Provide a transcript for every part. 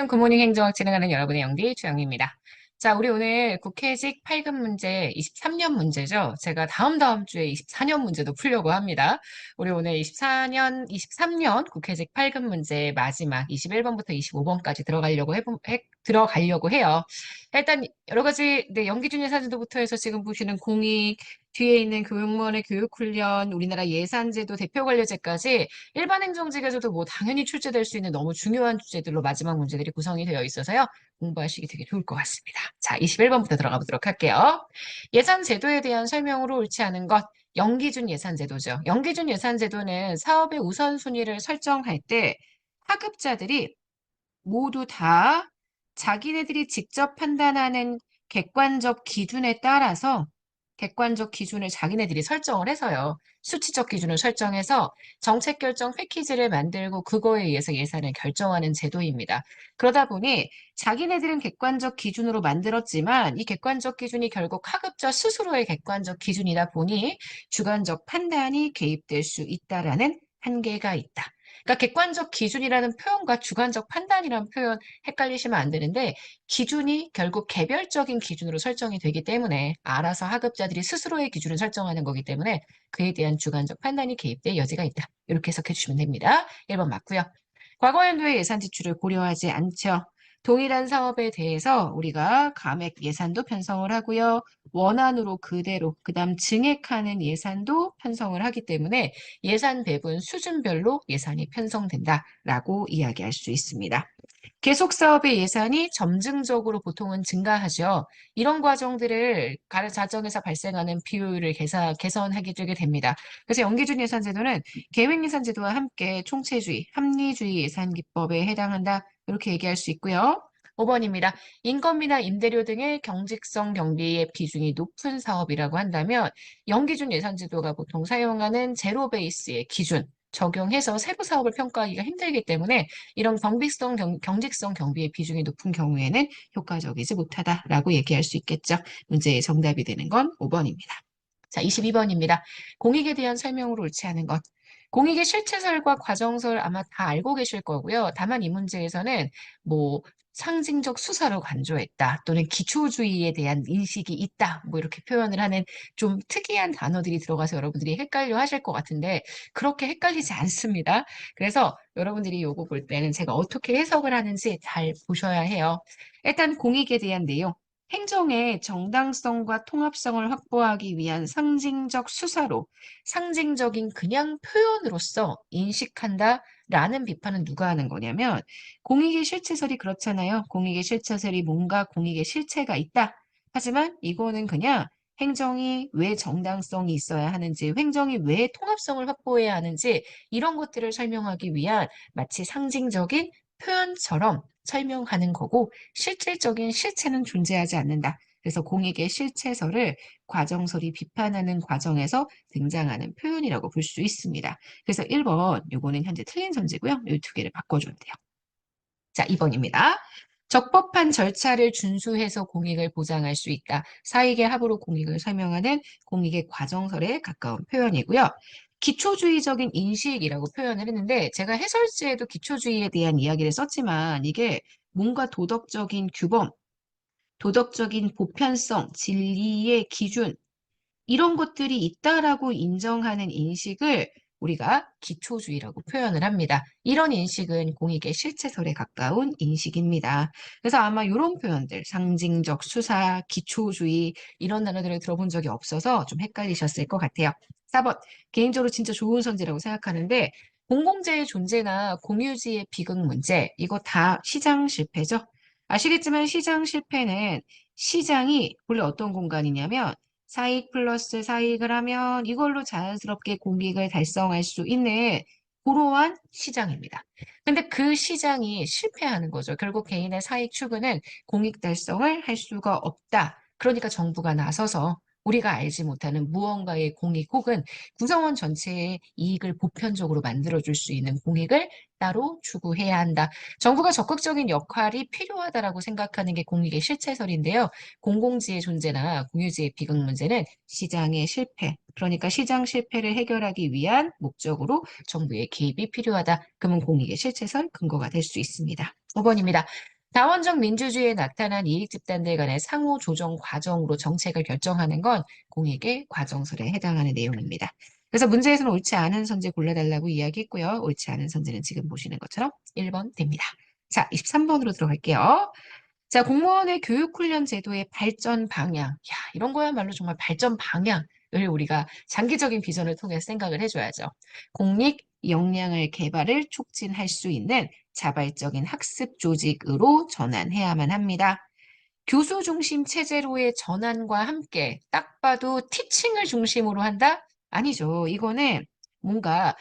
굿모닝 행정학 진행하는 여러분의 영디 주영입니다. 자, 우리 오늘 국회직 8급 문제 23년 문제죠. 제가 다음 주에 24년 문제도 풀려고 합니다. 우리 오늘 23년 국회직 8급 문제 마지막 21번부터 25번까지 들어가려고 해요. 일단 여러 가지 연기준 예산제도부터 해서 지금 보시는 공익 뒤에 있는 교육원의 교육훈련, 우리나라 예산제도 대표관료제까지 일반 행정직에서도 뭐 당연히 출제될 수 있는 너무 중요한 주제들로 마지막 문제들이 구성이 되어 있어서요. 공부하시기 되게 좋을 것 같습니다. 자, 21번부터 들어가 보도록 할게요. 예산제도에 대한 설명으로 옳지 않은 것. 연기준 예산제도죠. 연기준 예산제도는 사업의 우선순위를 설정할 때 하급자들이 모두 다 자기네들이 직접 판단하는 객관적 기준에 따라서 객관적 기준을 자기네들이 설정을 해서요. 수치적 기준을 설정해서 정책 결정 패키지를 만들고 그거에 의해서 예산을 결정하는 제도입니다. 그러다 보니 자기네들은 객관적 기준으로 만들었지만 이 객관적 기준이 결국 하급자 스스로의 객관적 기준이다 보니 주관적 판단이 개입될 수 있다라는 한계가 있다. 그러니까 객관적 기준이라는 표현과 주관적 판단이라는 표현 헷갈리시면 안 되는데 기준이 결국 개별적인 기준으로 설정이 되기 때문에 알아서 하급자들이 스스로의 기준을 설정하는 거기 때문에 그에 대한 주관적 판단이 개입될 여지가 있다. 이렇게 해석해 주시면 됩니다. 1번 맞고요. 과거 연도의 예산 지출을 고려하지 않죠. 동일한 사업에 대해서 우리가 감액 예산도 편성을 하고요. 원안으로 그대로 그다음 증액하는 예산도 편성을 하기 때문에 예산 배분 수준별로 예산이 편성된다라고 이야기할 수 있습니다. 계속 사업의 예산이 점증적으로 보통은 증가하죠. 이런 과정들을 자정에서 발생하는 비율을 개선하게 되게 됩니다. 그래서 연기준 예산제도는 계획예산제도와 함께 총체주의, 합리주의 예산기법에 해당한다. 이렇게 얘기할 수 있고요. 5번입니다. 인건비나 임대료 등의 경직성 경비의 비중이 높은 사업이라고 한다면 연기준 예산제도가 보통 사용하는 제로 베이스의 기준, 적용해서 세부 사업을 평가하기가 힘들기 때문에 이런 경직성 경비의 비중이 높은 경우에는 효과적이지 못하다라고 얘기할 수 있겠죠. 문제의 정답이 되는 건 5번입니다. 자, 22번입니다. 공익에 대한 설명으로 옳지 않은 것. 공익의 실체설과 과정설 아마 다 알고 계실 거고요. 다만 이 문제에서는 뭐 상징적 수사로 간주했다 또는 기초주의에 대한 인식이 있다 뭐 이렇게 표현을 하는 좀 특이한 단어들이 들어가서 여러분들이 헷갈려 하실 것 같은데 그렇게 헷갈리지 않습니다. 그래서 여러분들이 요거 볼 때는 제가 어떻게 해석을 하는지 잘 보셔야 해요. 일단 공익에 대한 내용. 행정의 정당성과 통합성을 확보하기 위한 상징적 수사로 상징적인 그냥 표현으로서 인식한다라는 비판은 누가 하는 거냐면 공익의 실체설이 그렇잖아요. 공익의 실체설이 뭔가 공익의 실체가 있다. 하지만 이거는 그냥 행정이 왜 정당성이 있어야 하는지, 행정이 왜 통합성을 확보해야 하는지 이런 것들을 설명하기 위한 마치 상징적인 표현처럼 설명하는 거고 실질적인 실체는 존재하지 않는다. 그래서 공익의 실체설을 과정설이 비판하는 과정에서 등장하는 표현이라고 볼 수 있습니다. 그래서 1번, 요거는 현재 틀린 선지고요. 이 두 개를 바꿔줘야 돼요. 자, 2번입니다. 적법한 절차를 준수해서 공익을 보장할 수 있다. 사익의 합으로 공익을 설명하는 공익의 과정설에 가까운 표현이고요. 기초주의적인 인식이라고 표현을 했는데 제가 해설지에도 기초주의에 대한 이야기를 썼지만 이게 뭔가 도덕적인 규범, 도덕적인 보편성, 진리의 기준 이런 것들이 있다라고 인정하는 인식을 우리가 기초주의라고 표현을 합니다. 이런 인식은 공익의 실체설에 가까운 인식입니다. 그래서 아마 이런 표현들, 상징적 수사, 기초주의 이런 단어들을 들어본 적이 없어서 좀 헷갈리셨을 것 같아요. 4번, 개인적으로 진짜 좋은 선지라고 생각하는데 공공재의 존재나 공유지의 비극 문제, 이거 다 시장 실패죠. 아시겠지만 시장 실패는 시장이 원래 어떤 공간이냐면 사익 플러스 사익을 하면 이걸로 자연스럽게 공익을 달성할 수 있는 그러한 시장입니다. 근데 그 시장이 실패하는 거죠. 결국 개인의 사익 추구는 공익 달성을 할 수가 없다. 그러니까 정부가 나서서 우리가 알지 못하는 무언가의 공익 혹은 구성원 전체의 이익을 보편적으로 만들어줄 수 있는 공익을 따로 추구해야 한다. 정부가 적극적인 역할이 필요하다라고 생각하는 게 공익의 실체설인데요. 공공지의 존재나 공유지의 비극 문제는 시장의 실패, 그러니까 시장 실패를 해결하기 위한 목적으로 정부의 개입이 필요하다. 그러면 공익의 실체설 근거가 될 수 있습니다. 5번입니다. 다원적 민주주의에 나타난 이익 집단들 간의 상호 조정 과정으로 정책을 결정하는 건 공익의 과정설에 해당하는 내용입니다. 그래서 문제에서는 옳지 않은 선지 골라달라고 이야기했고요. 옳지 않은 선지는 지금 보시는 것처럼 1번 됩니다. 자, 23번으로 들어갈게요. 자, 공무원의 교육훈련 제도의 발전 방향. 야, 이런 거야말로 정말 발전 방향을 우리가 장기적인 비전을 통해서 생각을 해줘야죠. 공익 역량을 개발을 촉진할 수 있는 자발적인 학습 조직으로 전환해야만 합니다. 교수 중심 체제로의 전환과 함께 딱 봐도 티칭을 중심으로 한다? 아니죠. 이거는 뭔가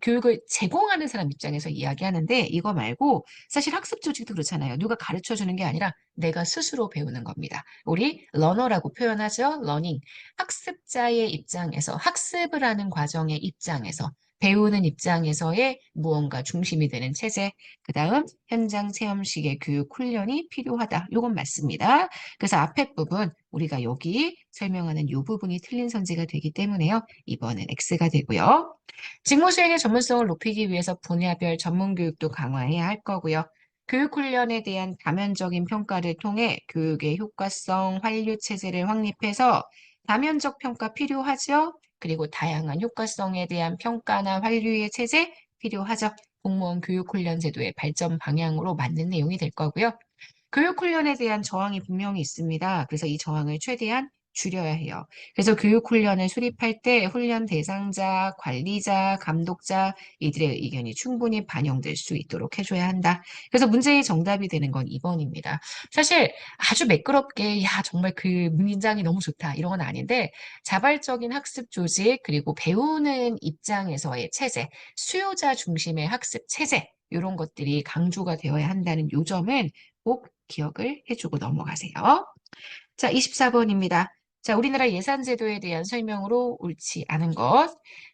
교육을 제공하는 사람 입장에서 이야기하는데 이거 말고 사실 학습 조직도 그렇잖아요. 누가 가르쳐 주는 게 아니라 내가 스스로 배우는 겁니다. 우리 러너라고 표현하죠. 러닝. 학습자의 입장에서 학습을 하는 과정의 입장에서 배우는 입장에서의 무언가 중심이 되는 체제. 그 다음 현장 체험식의 교육 훈련이 필요하다. 이건 맞습니다. 그래서 앞에 부분 우리가 여기 설명하는 이 부분이 틀린 선지가 되기 때문에요. 이번은 X가 되고요. 직무 수행의 전문성을 높이기 위해서 분야별 전문 교육도 강화해야 할 거고요. 교육 훈련에 대한 다면적인 평가를 통해 교육의 효과성, 환류 체제를 확립해서 다면적 평가 필요하죠. 그리고 다양한 효과성에 대한 평가나 환류의 체제 필요하죠. 공무원 교육훈련 제도의 발전 방향으로 맞는 내용이 될 거고요. 교육훈련에 대한 저항이 분명히 있습니다. 그래서 이 저항을 최대한 줄여야 해요. 그래서 교육훈련을 수립할 때 훈련 대상자, 관리자, 감독자 이들의 의견이 충분히 반영될 수 있도록 해줘야 한다. 그래서 문제의 정답이 되는 건 2번입니다. 사실 아주 매끄럽게 야 정말 그 문장이 너무 좋다 이런 건 아닌데 자발적인 학습 조직 그리고 배우는 입장에서의 체제, 수요자 중심의 학습 체제 이런 것들이 강조가 되어야 한다는 요점은 꼭 기억을 해주고 넘어가세요. 자, 24번입니다. 자, 우리나라 예산제도에 대한 설명으로 옳지 않은 것.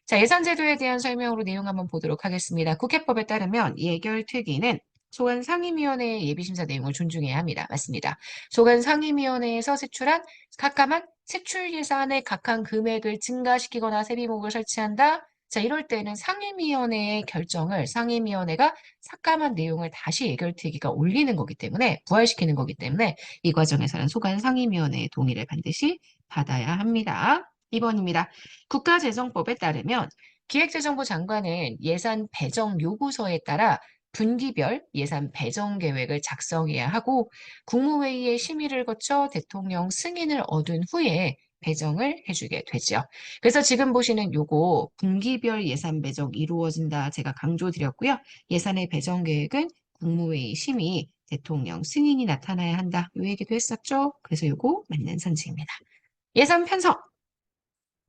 자, 예산제도에 대한 설명으로 내용 한번 보도록 하겠습니다. 국회법에 따르면 예결특위는 소관 상임위원회의 예비심사 내용을 존중해야 합니다. 맞습니다. 소관 상임위원회에서 제출한 각감한 세출 예산의 각한 금액을 증가시키거나 세비목을 설치한다. 자, 이럴 때는 상임위원회의 결정을 상임위원회가 삭감한 내용을 다시 예결특위가 올리는 거기 때문에 부활시키는 거기 때문에 이 과정에서는 소관 상임위원회의 동의를 반드시 받아야 합니다. 2번입니다. 국가재정법에 따르면 기획재정부 장관은 예산 배정 요구서에 따라 분기별 예산 배정 계획을 작성해야 하고 국무회의의 심의를 거쳐 대통령 승인을 얻은 후에 배정을 해주게 되죠. 그래서 지금 보시는 요거 분기별 예산 배정 이루어진다 제가 강조드렸고요. 예산의 배정 계획은 국무회의 심의, 대통령 승인이 나타나야 한다. 요 얘기도 했었죠. 그래서 요거 맞는 선지입니다. 예산 편성,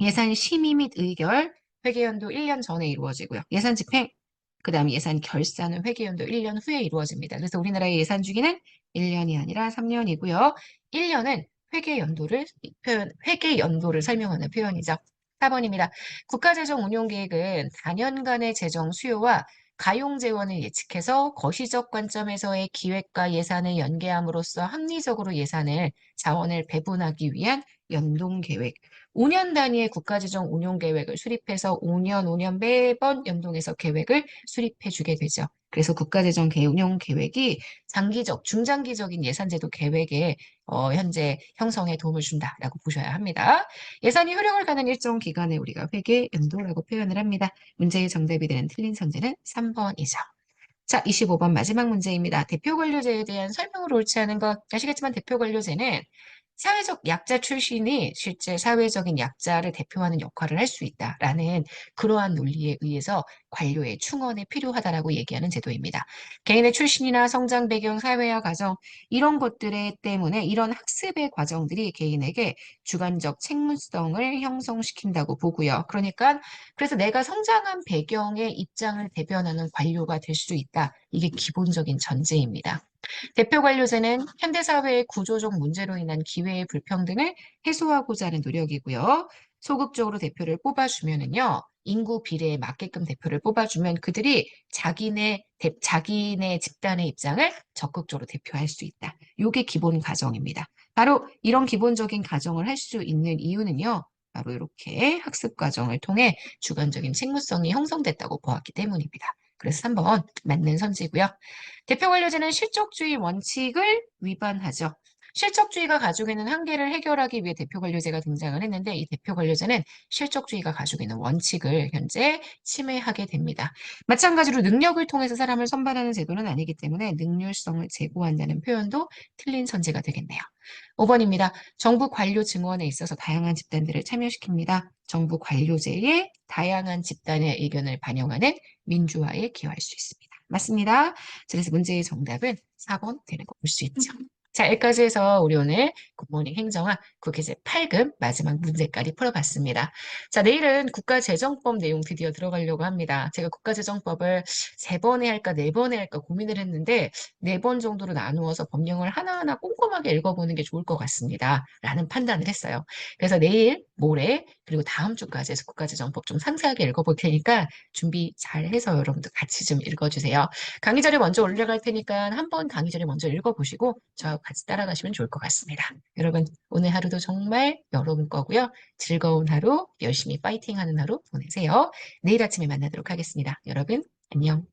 예산 심의 및 의결, 회계연도 1년 전에 이루어지고요. 예산 집행, 그 다음 예산 결산은 회계연도 1년 후에 이루어집니다. 그래서 우리나라의 예산 주기는 1년이 아니라 3년이고요. 1년은 회계연도를 설명하는 표현이죠. 4번입니다. 국가재정 운용계획은 단연간의 재정 수요와 가용 재원을 예측해서 거시적 관점에서의 기획과 예산을 연계함으로써 합리적으로 예산을 자원을 배분하기 위한 연동계획, 5년 단위의 국가재정 운용계획을 수립해서 5년 매번 연동해서 계획을 수립해 주게 되죠. 그래서 국가재정 운용계획이 장기적, 중장기적인 예산제도 계획에 현재 형성에 도움을 준다라고 보셔야 합니다. 예산이 효력을 가는 일정 기간에 우리가 회계 연도라고 표현을 합니다. 문제의 정답이 되는 틀린 선지는 3번이죠. 자, 25번 마지막 문제입니다. 대표관료제에 대한 설명을 옳지 않은 것 아시겠지만 대표관료제는 사회적 약자 출신이 실제 사회적인 약자를 대표하는 역할을 할 수 있다라는 그러한 논리에 의해서 관료의 충원에 필요하다라고 얘기하는 제도입니다. 개인의 출신이나 성장 배경, 사회화 과정 이런 것들에 때문에 이런 학습의 과정들이 개인에게 주관적 책무성을 형성시킨다고 보고요. 그러니까 그래서 내가 성장한 배경의 입장을 대변하는 관료가 될 수 있다. 이게 기본적인 전제입니다. 대표 관료제는 현대사회의 구조적 문제로 인한 기회의 불평등을 해소하고자 하는 노력이고요. 소극적으로 대표를 뽑아주면은요. 인구 비례에 맞게끔 대표를 뽑아주면 그들이 자기네 집단의 입장을 적극적으로 대표할 수 있다. 이게 기본 가정입니다. 바로 이런 기본적인 가정을 할 수 있는 이유는요. 바로 이렇게 학습 과정을 통해 주관적인 책무성이 형성됐다고 보았기 때문입니다. 그래서 3번 맞는 선지고요. 대표 관료제는 실적주의 원칙을 위반하죠. 실적주의가 가지고 있는 한계를 해결하기 위해 대표 관료제가 등장을 했는데 이 대표 관료제는 실적주의가 가지고 있는 원칙을 현재 침해하게 됩니다. 마찬가지로 능력을 통해서 사람을 선발하는 제도는 아니기 때문에 능률성을 제고한다는 표현도 틀린 선지가 되겠네요. 5번입니다. 정부 관료 증원에 있어서 다양한 집단들을 참여시킵니다. 정부 관료제에 다양한 집단의 의견을 반영하는 민주화에 기여할 수 있습니다. 맞습니다. 그래서 문제의 정답은 4번 되는 거 볼 수 있죠. 자, 여기까지 해서 우리 오늘 굿모닝 행정학 국회제 8급 마지막 문제까지 풀어봤습니다. 자, 내일은 국가재정법 내용 드디어 들어가려고 합니다. 제가 국가재정법을 3번에 할까 4번에 할까 고민을 했는데 4번 정도로 나누어서 법령을 하나하나 꼼꼼하게 읽어보는 게 좋을 것 같습니다. 라는 판단을 했어요. 그래서 내일, 모레, 그리고 다음 주까지 해서 국가재정법 좀 상세하게 읽어볼 테니까 준비 잘 해서 여러분들 같이 좀 읽어주세요. 강의 자료 먼저 올려갈 테니까 한번 강의 자료 먼저 읽어보시고 저하고 같이 따라가시면 좋을 것 같습니다. 여러분 오늘 하루도 정말 여러분 거고요. 즐거운 하루, 열심히 파이팅하는 하루 보내세요. 내일 아침에 만나도록 하겠습니다. 여러분 안녕.